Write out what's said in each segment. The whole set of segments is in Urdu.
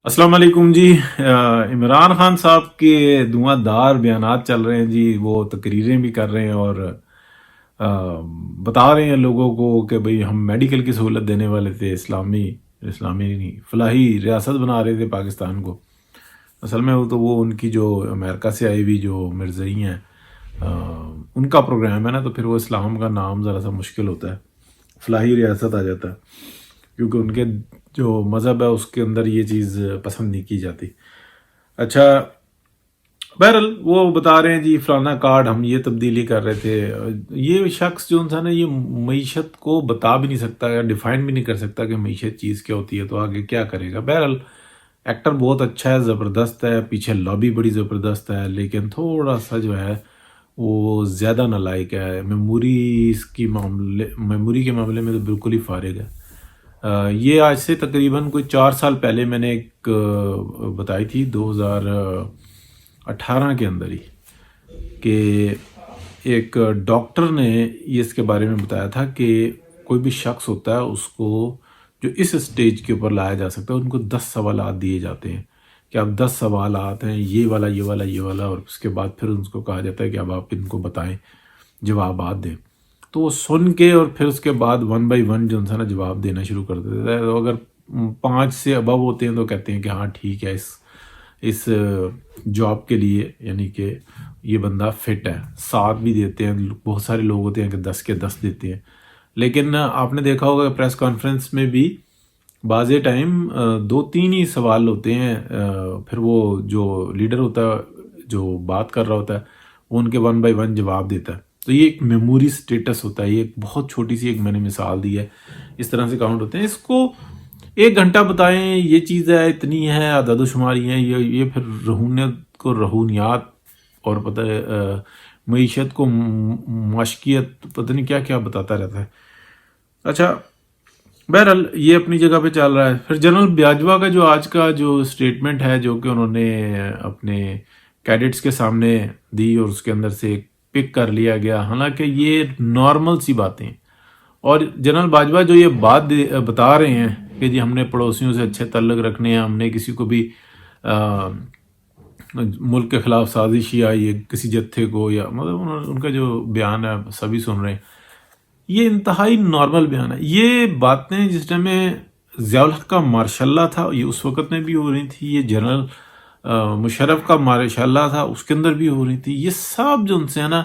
السلام علیکم جی۔ عمران خان صاحب کے دھواں دار بیانات چل رہے ہیں جی، وہ تقریریں بھی کر رہے ہیں اور آ، بتا رہے ہیں لوگوں کو کہ بھئی ہم میڈیکل کی سہولت دینے والے تھے، اسلامی نہیں فلاحی ریاست بنا رہے تھے پاکستان کو۔ اصل میں وہ ان کی جو امریکہ سے آئی ہوئی جو مرزئی ہیں، آ، ان کا پروگرام ہے نا، تو پھر وہ اسلام کا نام ذرا سا مشکل ہوتا ہے، فلاحی ریاست آ جاتا ہے، کیونکہ ان کے جو مذہب ہے اس کے اندر یہ چیز پسند نہیں کی جاتی۔ اچھا، بہرحال وہ بتا رہے ہیں جی فلانا کارڈ ہم یہ تبدیلی کر رہے تھے۔ یہ شخص جو انسان ہے یہ معیشت کو بتا بھی نہیں سکتا یا ڈیفائن بھی نہیں کر سکتا کہ معیشت چیز کیا ہوتی ہے، تو آگے کیا کرے گا۔ بہرحال ایکٹر بہت اچھا ہے، زبردست ہے، پیچھے لابی بڑی زبردست ہے، لیکن تھوڑا سا جو ہے وہ زیادہ نالائق ہے۔ میموری کے معاملے میں تو بالکل ہی فارغ ہے۔ یہ آج سے تقریباً کوئی 4 سال پہلے میں نے ایک بتائی تھی، 2018 کے اندر ہی، کہ ایک ڈاکٹر نے یہ اس کے بارے میں بتایا تھا کہ کوئی بھی شخص ہوتا ہے اس کو جو اس اسٹیج کے اوپر لایا جا سکتا ہے، ان کو 10 سوالات دیے جاتے ہیں کہ آپ 10 سوالات ہیں، یہ والا یہ والا یہ والا، اور اس کے بعد پھر ان کو کہا جاتا ہے کہ اب آپ ان کو بتائیں، جوابات دیں۔ تو وہ سن کے اور پھر اس کے بعد 1 بائی 1 جو انسان جواب دینا شروع کر دیتا ہے۔ تو اگر 5 سے ابو ہوتے ہیں تو کہتے ہیں کہ ہاں ٹھیک ہے، اس جاب کے لیے یعنی کہ یہ بندہ فٹ ہے، 7 بھی دیتے ہیں۔ بہت سارے لوگ ہوتے ہیں کہ 10 کے 10 دیتے ہیں، لیکن آپ نے دیکھا ہوگا پریس کانفرنس میں بھی بعض ٹائم 2-3 ہی سوال ہوتے ہیں، پھر وہ جو لیڈر ہوتا ہے جو بات کر رہا ہوتا ہے وہ ان کے 1 بائی 1 جواب دیتا ہے۔ تو یہ ایک میموری سٹیٹس ہوتا ہے، یہ ایک بہت چھوٹی سی ایک میں نے مثال دی ہے، اس طرح سے کاؤنٹ ہوتے ہیں۔ اس کو 1 گھنٹہ بتائیں یہ چیز ہے، اتنی ہے، عدد و شماری ہیں، یہ پھر رہونیت کو رہونیات اور پتہ ہے معیشت کو معاشقیت، پتہ نہیں کیا کیا بتاتا رہتا ہے۔ اچھا، بہرحال یہ اپنی جگہ پہ چل رہا ہے۔ پھر جنرل باجوہ کا جو آج کا جو سٹیٹمنٹ ہے جو کہ انہوں نے اپنے کیڈٹس کے سامنے دی اور اس کے اندر سے پک کر لیا گیا، حالانکہ یہ نارمل سی باتیں ہیں۔ اور جنرل باجوہ جو یہ بات بتا رہے ہیں کہ جی ہم نے پڑوسیوں سے اچھے تعلق رکھنے ہیں، ہم نے کسی کو بھی ملک کے خلاف سازش یا یہ کسی جتھے کو، یا مطلب ان کا جو بیان ہے سبھی سن رہے ہیں، یہ انتہائی نارمل بیان ہے۔ یہ باتیں جس ٹائم میں ضیاء الحق کا ماشاء اللہ تھا یہ اس وقت میں بھی ہو رہی تھی، یہ جنرل مشرف کا ماشاء اللہ تھا اس کے اندر بھی ہو رہی تھی۔ یہ سب جو ان سے ہے نا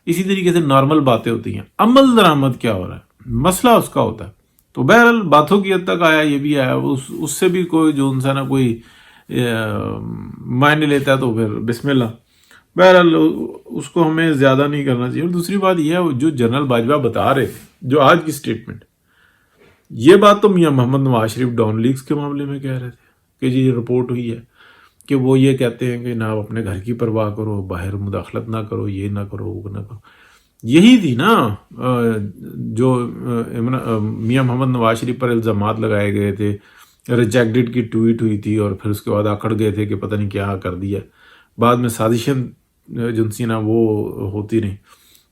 اسی طریقے سے نارمل باتیں ہوتی ہیں، عمل درآمد کیا ہو رہا ہے مسئلہ اس کا ہوتا ہے۔ تو بہرحال باتوں کی حد تک آیا، یہ بھی آیا، اس سے بھی کوئی جو انسان ہے کوئی معنی لیتا ہے تو پھر بسم اللہ۔ بہرحال اس کو ہمیں زیادہ نہیں کرنا چاہیے۔ اور دوسری بات یہ ہے جو جنرل باجوہ بتا رہے تھے، جو آج کی سٹیٹمنٹ، یہ بات تو میاں محمد نواز شریف ڈان لیگز کے معاملے میں کہہ رہے تھے کہ جی یہ رپورٹ ہوئی ہے کہ وہ یہ کہتے ہیں کہ نہ اپنے گھر کی پرواہ کرو، باہر مداخلت نہ کرو، یہ نہ کرو وہ نہ کرو۔ یہی تھی نا جو میاں محمد نواز شریف پر الزامات لگائے گئے تھے، ریجیکٹڈ کی ٹویٹ ہوئی تھی اور پھر اس کے بعد آکڑ گئے تھے کہ پتہ نہیں کیا کر دیا، بعد میں سازشیں جنسی نا وہ ہوتی رہیں۔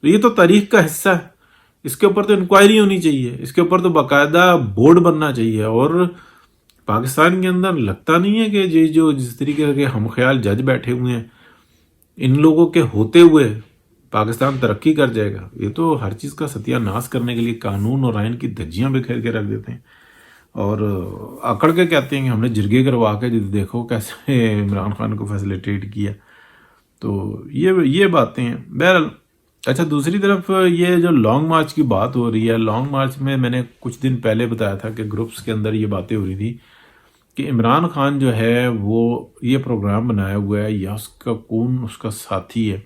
تو یہ تو تاریخ کا حصہ ہے، اس کے اوپر تو انکوائری ہونی چاہیے، اس کے اوپر تو باقاعدہ بورڈ بننا چاہیے۔ اور پاکستان کے اندر لگتا نہیں ہے کہ جس طریقے کے ہم خیال جج بیٹھے ہوئے ہیں، ان لوگوں کے ہوتے ہوئے پاکستان ترقی کر جائے گا۔ یہ تو ہر چیز کا ستیہ ناش کرنے کے لیے قانون اور آئین کی دھجیاں بکھیر کے رکھ دیتے ہیں اور اکڑ کے کہتے ہیں کہ ہم نے جرگے کروا کے دیکھو کیسے عمران خان کو فیسیلیٹیٹ کیا۔ تو یہ باتیں ہیں بہرحال۔ اچھا، دوسری طرف یہ جو لانگ مارچ کی بات ہو رہی ہے، لانگ مارچ میں نے کچھ دن پہلے بتایا تھا کہ گروپس کے اندر یہ باتیں ہو رہی تھی کہ عمران خان جو ہے وہ یہ پروگرام بنایا ہوا ہے یا اس کا کون اس کا ساتھی ہے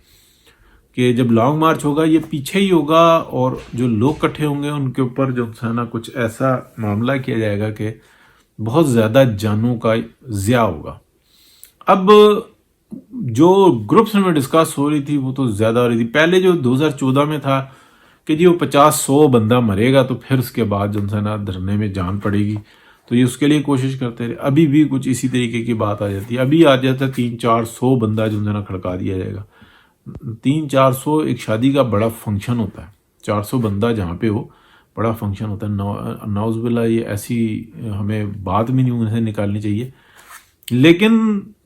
کہ جب لانگ مارچ ہوگا یہ پیچھے ہی ہوگا اور جو لوگ کٹھے ہوں گے ان کے اوپر جو ہے نا کچھ ایسا معاملہ کیا جائے گا کہ بہت زیادہ جانوں کا ضیاع ہوگا۔ اب جو گروپس میں ڈسکس ہو رہی تھی وہ تو زیادہ ہو رہی تھی۔ پہلے جو 2014 میں تھا کہ جی وہ 50-100 بندہ مرے گا تو پھر اس کے بعد جو ہے نا دھرنے میں جان پڑے گی، تو یہ اس کے لیے کوشش کرتے رہے۔ ابھی بھی کچھ اسی طریقے کی بات آ جاتی ہے، ابھی آ جاتا ہے 300-400 بندہ جو ہے نا کھڑکا دیا جائے گا۔ 300-400 ایک شادی کا بڑا فنکشن ہوتا ہے، 400 بندہ جہاں پہ ہو بڑا فنکشن ہوتا ہے۔ نعوذ باللہ یہ ایسی ہمیں بات بھی نہیں سے نکالنی چاہیے لیکن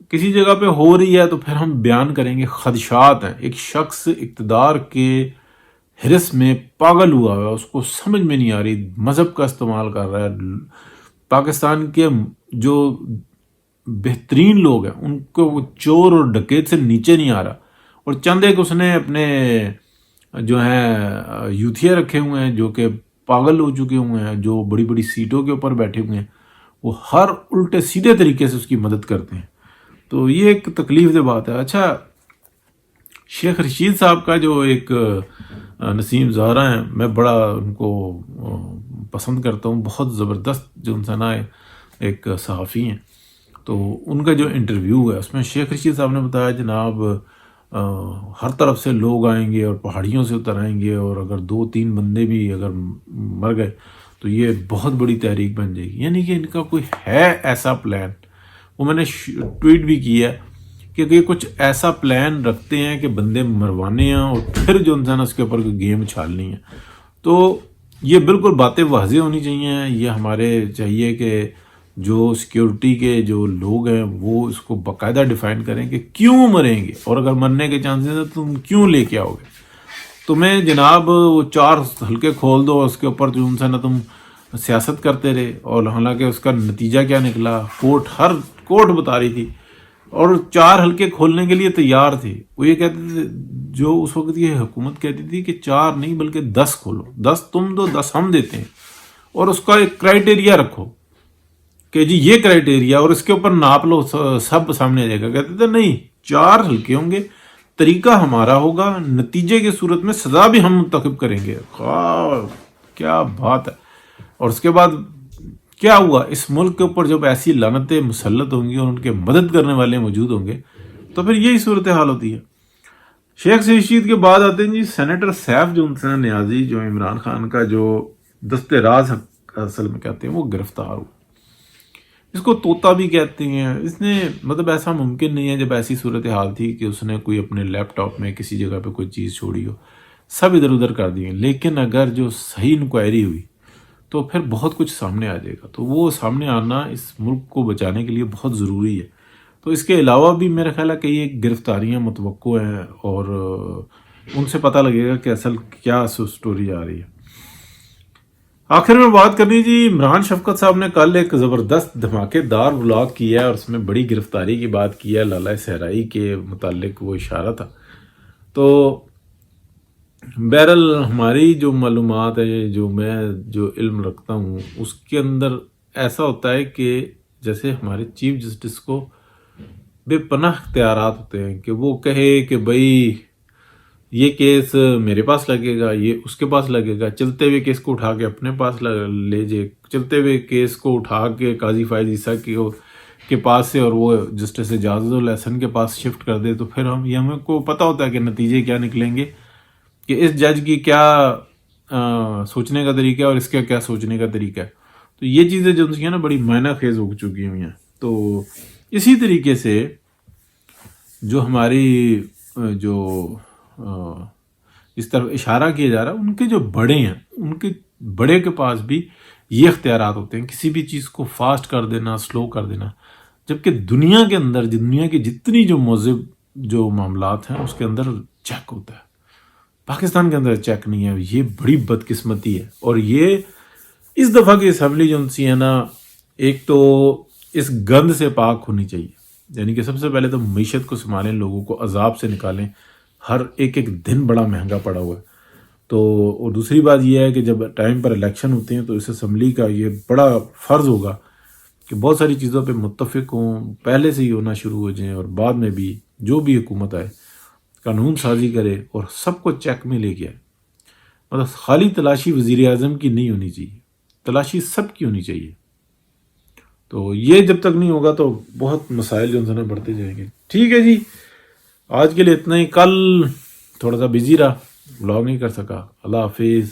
کسی جگہ پہ ہو رہی ہے تو پھر ہم بیان کریں گے. خدشات ہیں. ایک شخص اقتدار کے حرص میں پاگل ہوا ہوا ہے, اس کو سمجھ میں نہیں آ رہی, مذہب کا استعمال کر رہا ہے. پاکستان کے جو بہترین لوگ ہیں ان کو وہ چور اور ڈکیت سے نیچے نہیں آ رہا, اور چند ایک اس نے اپنے جو ہیں یوتھیا رکھے ہوئے ہیں جو کہ پاگل ہو چکے ہوئے ہیں, جو بڑی بڑی سیٹوں کے اوپر بیٹھے ہوئے ہیں, وہ ہر الٹے سیدھے طریقے سے اس کی مدد کرتے ہیں. تو یہ ایک تکلیف دہ بات ہے. اچھا, شیخ رشید صاحب کا جو ایک نسیم زہرا ہیں, میں بڑا ان کو پسند کرتا ہوں, بہت زبردست جو ان سے نا ایک صحافی ہیں. تو ان کا جو انٹرویو ہے اس میں شیخ رشید صاحب نے بتایا جناب ہر طرف سے لوگ آئیں گے اور پہاڑیوں سے اتر آئیں گے, اور اگر 2-3 بندے بھی اگر مر گئے تو یہ بہت بڑی تحریک بن جائے گی. یعنی کہ ان کا کوئی ہے ایسا پلان. وہ میں نے ٹویٹ بھی کیا کہ یہ کچھ ایسا پلان رکھتے ہیں کہ بندے مروانے ہیں اور پھر جو انسان اس کے اوپر کوئی گیم چھالنی ہے. تو یہ بالکل باتیں واضح ہونی چاہیے. یہ ہمارے چاہیے کہ جو سیکیورٹی کے جو لوگ ہیں وہ اس کو باقاعدہ ڈیفائن کریں کہ کیوں مریں گے, اور اگر مرنے کے چانسز ہیں تو تم کیوں لے کے آؤ گے. تمہیں جناب وہ 4 حلقے کھول دو, اس کے اوپر جو ان سے نہ تم سیاست کرتے رہے, اور حالانکہ اس کا نتیجہ کیا نکلا, ہر کورٹ بتا رہی تھی, اور 4 حلقے کھولنے کے لیے تیار تھے. وہ یہ کہتے تھے, جو اس وقت یہ حکومت کہتی تھی کہ 4 نہیں بلکہ 10 کھولو, 10 تم دو 10 ہم دیتے ہیں, اور اس کا ایک کرائٹیریا رکھو کہ جی یہ کرائٹیریا, اور اس کے اوپر ناپ لو, سب سامنے آ جائے گا. کہتے تھے نہیں, 4 حلقے ہوں گے, طریقہ ہمارا ہوگا, نتیجے کی صورت میں سزا بھی ہم منتخب کریں گے. کیا بات ہے. اور اس کے بعد کیا ہوا, اس ملک کے اوپر جب ایسی لعنتیں مسلط ہوں گی اور ان کے مدد کرنے والے موجود ہوں گے تو پھر یہی صورتحال ہوتی ہے. شیخ رشید کے بعد آتے ہیں جی سینیٹر سیف جونسن نیازی, جو عمران خان کا جو دست راز اصل میں کہتے ہیں, وہ گرفتار ہوا. اس کو طوطا بھی کہتے ہیں. اس نے مطلب ایسا ممکن نہیں ہے, جب ایسی صورتحال تھی کہ اس نے کوئی اپنے لیپ ٹاپ میں کسی جگہ پہ کوئی چیز چھوڑی ہو, سب ادھر ادھر کر دیے. لیکن اگر جو صحیح انکوائری ہوئی تو پھر بہت کچھ سامنے آ جائے گا. تو وہ سامنے آنا اس ملک کو بچانے کے لیے بہت ضروری ہے. تو اس کے علاوہ بھی میرا خیال ہے کہ یہ گرفتاریاں متوقع ہیں, اور ان سے پتہ لگے گا کہ اصل کیا سٹوری آ رہی ہے. آخر میں بات کرنی جی, عمران شفقت صاحب نے کل ایک زبردست دھماکے دار ولاگ کیا ہے, اور اس میں بڑی گرفتاری کی بات کی ہے. لالہ صحرائی کے متعلق وہ اشارہ تھا. تو بہرحال ہماری جو معلومات ہے, جو علم رکھتا ہوں, اس کے اندر ایسا ہوتا ہے کہ جیسے ہمارے چیف جسٹس کو بے پناہ اختیارات ہوتے ہیں کہ وہ کہے کہ بھائی یہ کیس میرے پاس لگے گا, یہ اس کے پاس لگے گا, چلتے ہوئے کیس کو اٹھا کے اپنے پاس لے جائے, چلتے ہوئے کیس کو اٹھا کے قاضی فائز عیسیٰ کے پاس سے اور وہ جسٹس اجازت الحسن کے پاس شفٹ کر دے. تو پھر ہمیں کو پتہ ہوتا ہے کہ نتیجے کیا نکلیں گے, کہ اس جج کی کیا سوچنے کا طریقہ ہے اور اس کا کیا سوچنے کا طریقہ ہے. تو یہ چیزیں جو ہیں نا بڑی معنی خیز ہو چکی ہوئی ہیں. تو اسی طریقے سے جو ہماری جو اس طرف اشارہ کیا جا رہا ہے, ان کے جو بڑے ہیں, ان کے بڑے کے پاس بھی یہ اختیارات ہوتے ہیں, کسی بھی چیز کو فاسٹ کر دینا, سلو کر دینا. جبکہ دنیا کے اندر دنیا کی جتنی جو مہذب جو معاملات ہیں اس کے اندر چیک ہوتا ہے. پاکستان کے اندر چیک نہیں ہے. یہ بڑی بدقسمتی ہے. اور یہ اس دفعہ کی اسمبلی جو سی ہے نا, ایک تو اس گند سے پاک ہونی چاہیے. یعنی کہ سب سے پہلے تو معیشت کو سنبھالیں, لوگوں کو عذاب سے نکالیں. ہر ایک دن بڑا مہنگا پڑا ہوا ہے. تو اور دوسری بات یہ ہے کہ جب ٹائم پر الیکشن ہوتے ہیں تو اس اسمبلی کا یہ بڑا فرض ہوگا کہ بہت ساری چیزوں پہ متفق ہوں, پہلے سے ہی ہونا شروع ہو جائیں, اور بعد میں بھی جو بھی حکومت آئے قانون سازی کرے اور سب کو چیک میں لے کے آئے. مطلب خالی تلاشی وزیر اعظم کی نہیں ہونی چاہیے, تلاشی سب کی ہونی چاہیے. تو یہ جب تک نہیں ہوگا تو بہت مسائل جو ہیں بڑھتے جائیں گے. ٹھیک ہے جی, آج کے لیے اتنا ہی. کل تھوڑا سا بزی رہا, بلاگ نہیں کر سکا. اللہ حافظ.